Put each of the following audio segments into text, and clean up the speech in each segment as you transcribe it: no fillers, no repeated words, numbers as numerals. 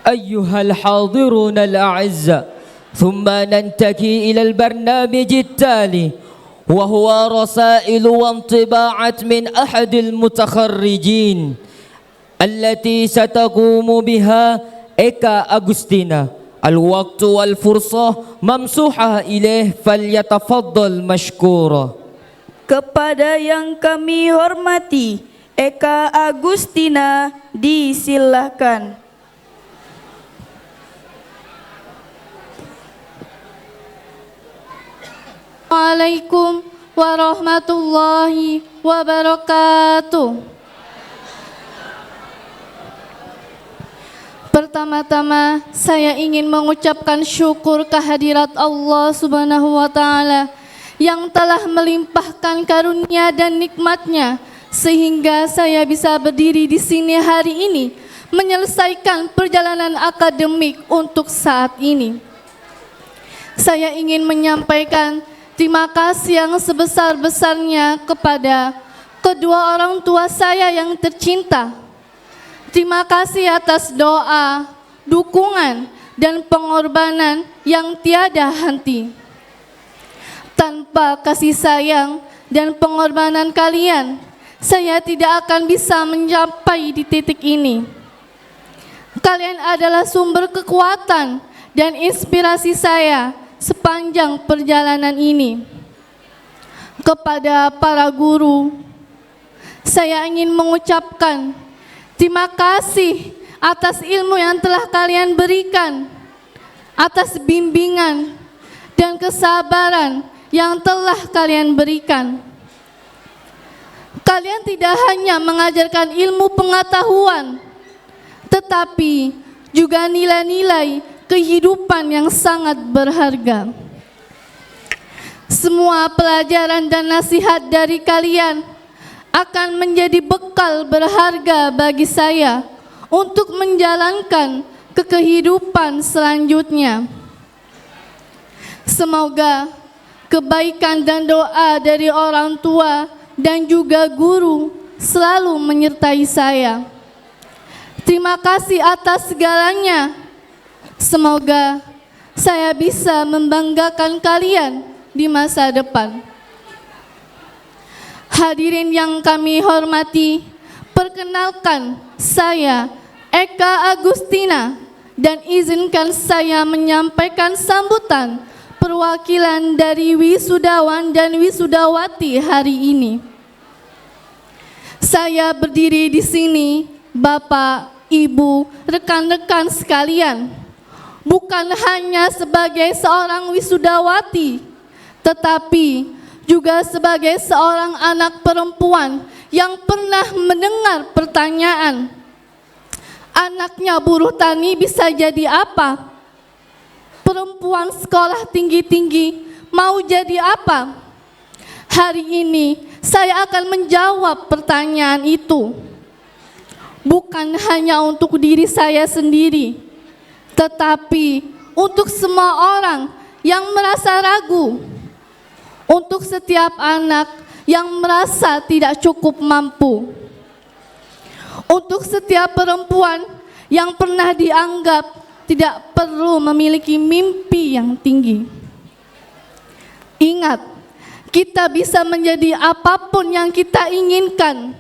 أيها الحاضرون الأعزاء، ثم ننتقل إلى البرنامج التالي، وهو رسائل وانطباعات من أحد المتخرجين التي ستقوم بها إيكا أغوستينا. الوقت والفرصة ممسوحة إليه، فليتفضل مشكورا. Kepada yang kami hormati, Eka Agustina, disilahkan. Assalamualaikum warahmatullahi wabarakatuh. Pertama-tama saya ingin mengucapkan syukur kehadirat Allah Subhanahu wa Ta'ala yang telah melimpahkan karunia dan nikmatnya sehingga saya bisa berdiri di sini hari ini menyelesaikan perjalanan akademik untuk saat ini. Saya ingin menyampaikan terima kasih yang sebesar-besarnya kepada kedua orang tua saya yang tercinta. Terima kasih atas doa, dukungan, dan pengorbanan yang tiada henti. Tanpa kasih sayang dan pengorbanan kalian, saya tidak akan bisa mencapai di titik ini. Kalian adalah sumber kekuatan dan inspirasi saya sepanjang perjalanan ini. Kepada para guru, saya ingin mengucapkan terima kasih atas ilmu yang telah kalian berikan, atas bimbingan dan kesabaran yang telah kalian berikan. Kalian tidak hanya mengajarkan ilmu pengetahuan, tetapi juga nilai-nilai kehidupan yang sangat berharga. Semua pelajaran dan nasihat dari kalian akan menjadi bekal berharga bagi saya untuk menjalankan kehidupan selanjutnya. Semoga kebaikan dan doa dari orang tua dan juga guru selalu menyertai saya. Terima kasih atas segalanya. Semoga saya bisa membanggakan kalian di masa depan. Hadirin yang kami hormati, perkenalkan saya Eka Agustina dan izinkan saya menyampaikan sambutan perwakilan dari wisudawan dan wisudawati hari ini. Saya berdiri di sini, Bapak, Ibu, rekan-rekan sekalian, bukan hanya sebagai seorang wisudawati, tetapi juga sebagai seorang anak perempuan yang pernah mendengar pertanyaan, anaknya buruh tani bisa jadi apa? Perempuan sekolah tinggi-tinggi mau jadi apa? Hari ini saya akan menjawab pertanyaan itu. Bukan hanya untuk diri saya sendiri, tetapi untuk semua orang yang merasa ragu, untuk setiap anak yang merasa tidak cukup mampu, untuk setiap perempuan yang pernah dianggap tidak perlu memiliki mimpi yang tinggi. Ingat, kita bisa menjadi apapun yang kita inginkan.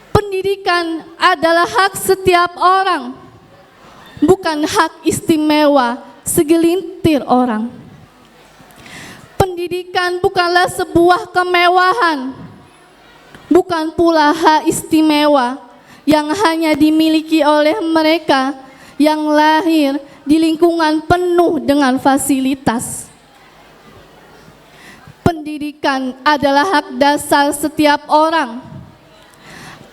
Pendidikan adalah hak setiap orang, bukan hak istimewa segelintir orang. Pendidikan bukanlah sebuah kemewahan, bukan pula hak istimewa yang hanya dimiliki oleh mereka yang lahir di lingkungan penuh dengan fasilitas. Pendidikan adalah hak dasar setiap orang,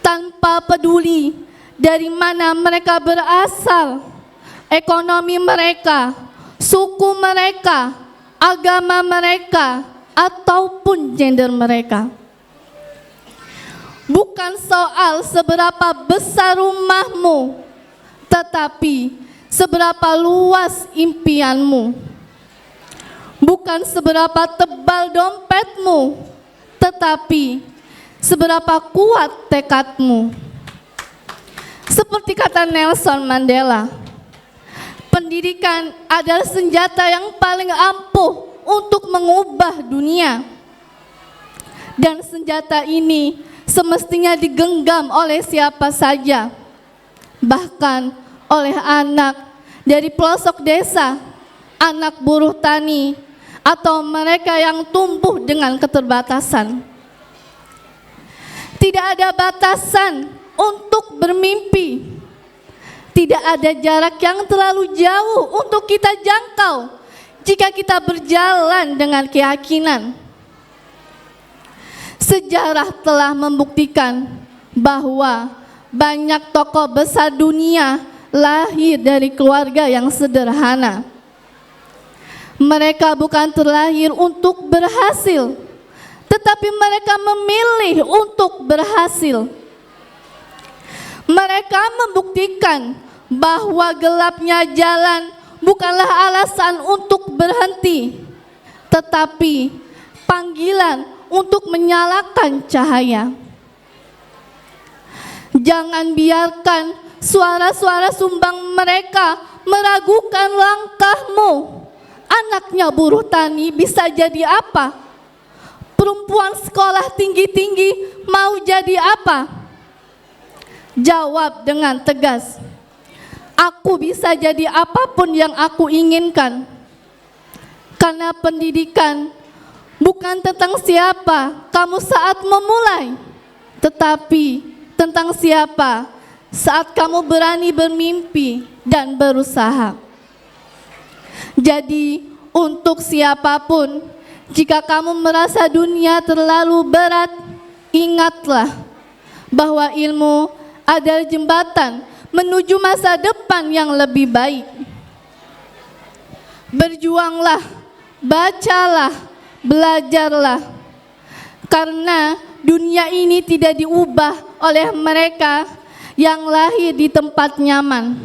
tanpa peduli dari mana mereka berasal, ekonomi mereka, suku mereka, agama mereka, ataupun gender mereka. Bukan soal seberapa besar rumahmu, tetapi seberapa luas impianmu. Bukan seberapa tebal dompetmu, tetapi seberapa kuat tekadmu. Seperti kata Nelson Mandela, pendidikan adalah senjata yang paling ampuh untuk mengubah dunia. Dan senjata ini semestinya digenggam oleh siapa saja, bahkan oleh anak dari pelosok desa, anak buruh tani, atau mereka yang tumbuh dengan keterbatasan. Tidak ada batasan untuk bermimpi. Tidak ada jarak yang terlalu jauh untuk kita jangkau jika kita berjalan dengan keyakinan. Sejarah telah membuktikan bahwa banyak tokoh besar dunia lahir dari keluarga yang sederhana. Mereka bukan terlahir untuk berhasil, tetapi mereka memilih untuk berhasil. Mereka membuktikan bahwa gelapnya jalan bukanlah alasan untuk berhenti, tetapi panggilan untuk menyalakan cahaya. Jangan biarkan suara-suara sumbang mereka meragukan langkahmu. Anaknya buruh tani bisa jadi apa? Perempuan sekolah tinggi-tinggi mau jadi apa? Jawab dengan tegas, aku bisa jadi apapun yang aku inginkan. Karena pendidikan bukan tentang siapa kamu saat memulai, tetapi tentang siapa saat kamu berani bermimpi dan berusaha. Jadi untuk siapapun, jika kamu merasa dunia terlalu berat, ingatlah bahwa ilmu adalah jembatan menuju masa depan yang lebih baik. Berjuanglah, bacalah, belajarlah, karena dunia ini tidak diubah oleh mereka yang lahir di tempat nyaman,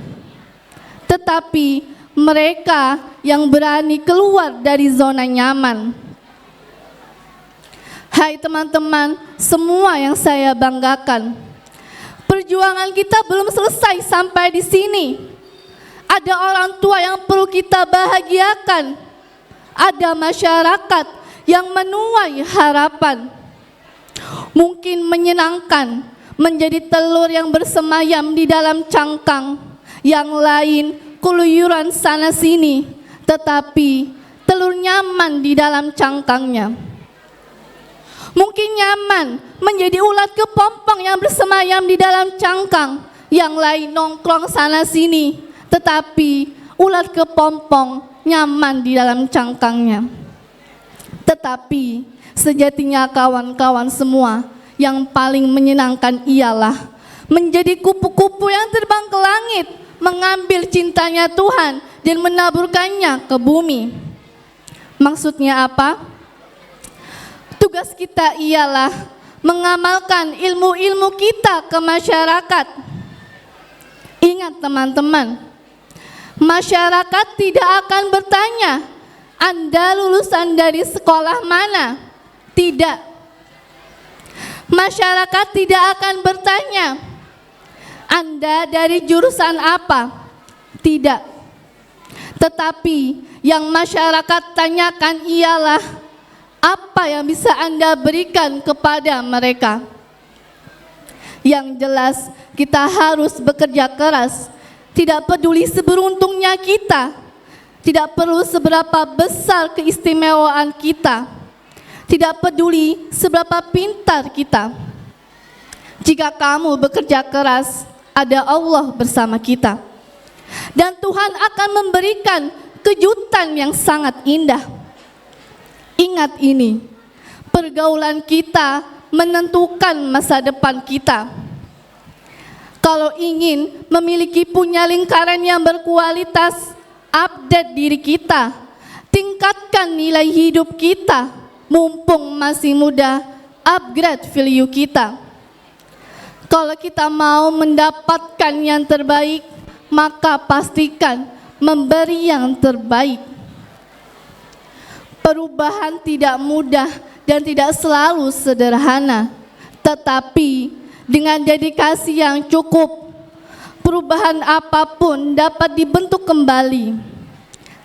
tetapi mereka yang berani keluar dari zona nyaman. Hai teman-teman semua yang saya banggakan, perjuangan kita belum selesai sampai di sini. Ada orang tua yang perlu kita bahagiakan. Ada masyarakat yang menuai harapan. Mungkin menyenangkan menjadi telur yang bersemayam di dalam cangkang, yang lain keluyuran sana sini, tetapi telur nyaman di dalam cangkangnya. Mungkin nyaman menjadi ulat kepompong yang bersemayam di dalam cangkang, yang lain nongkrong sana sini, tetapi ulat kepompong nyaman di dalam cangkangnya. Tetapi sejatinya kawan-kawan semua, yang paling menyenangkan ialah menjadi kupu-kupu yang terbang ke langit, mengambil cintanya Tuhan dan menaburkannya ke bumi. Maksudnya apa? Tugas kita ialah mengamalkan ilmu-ilmu kita ke masyarakat. Ingat teman-teman, masyarakat tidak akan bertanya, Anda lulusan dari sekolah mana? Tidak. Masyarakat tidak akan bertanya, Anda dari jurusan apa? Tidak. Tetapi yang masyarakat tanyakan ialah, apa yang bisa Anda berikan kepada mereka? Yang jelas kita harus bekerja keras. Tidak peduli seberuntungnya kita, tidak perlu seberapa besar keistimewaan kita, tidak peduli seberapa pintar kita. Jika kamu bekerja keras, ada Allah bersama kita. Dan Tuhan akan memberikan kejutan yang sangat indah. Ingat ini, pergaulan kita menentukan masa depan kita. Kalau ingin memiliki punya lingkaran yang berkualitas, update diri kita, tingkatkan nilai hidup kita, mumpung masih muda, upgrade value kita. Kalau kita mau mendapatkan yang terbaik, maka pastikan memberi yang terbaik. Perubahan tidak mudah dan tidak selalu sederhana, tetapi dengan dedikasi yang cukup, perubahan apapun dapat dibentuk kembali.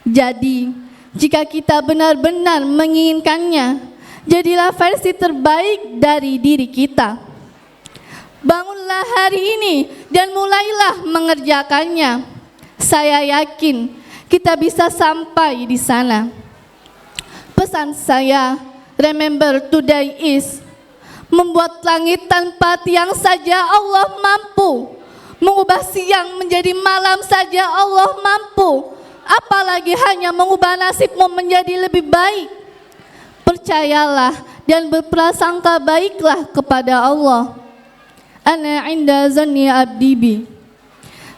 Jadi, jika kita benar-benar menginginkannya, jadilah versi terbaik dari diri kita. Bangunlah hari ini dan mulailah mengerjakannya. Saya yakin kita bisa sampai di sana. Pesan saya, remember today is, membuat langit tanpa tiang saja Allah mampu. Mengubah siang menjadi malam saja Allah mampu. Apalagi hanya mengubah nasibmu menjadi lebih baik. Percayalah dan berprasangka baiklah kepada Allah. Ana inda zanni abdi bi.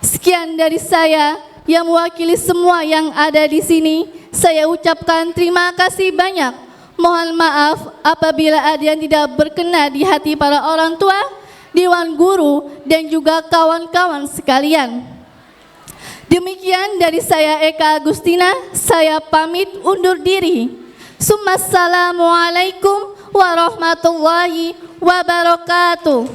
Sekian dari saya yang mewakili semua yang ada di sini. Saya ucapkan terima kasih banyak. Mohon maaf apabila ada yang tidak berkenan di hati para orang tua, dewan guru, dan juga kawan-kawan sekalian. Demikian dari saya Eka Agustina, saya pamit undur diri. Assalamualaikum warahmatullahi wabarakatuh.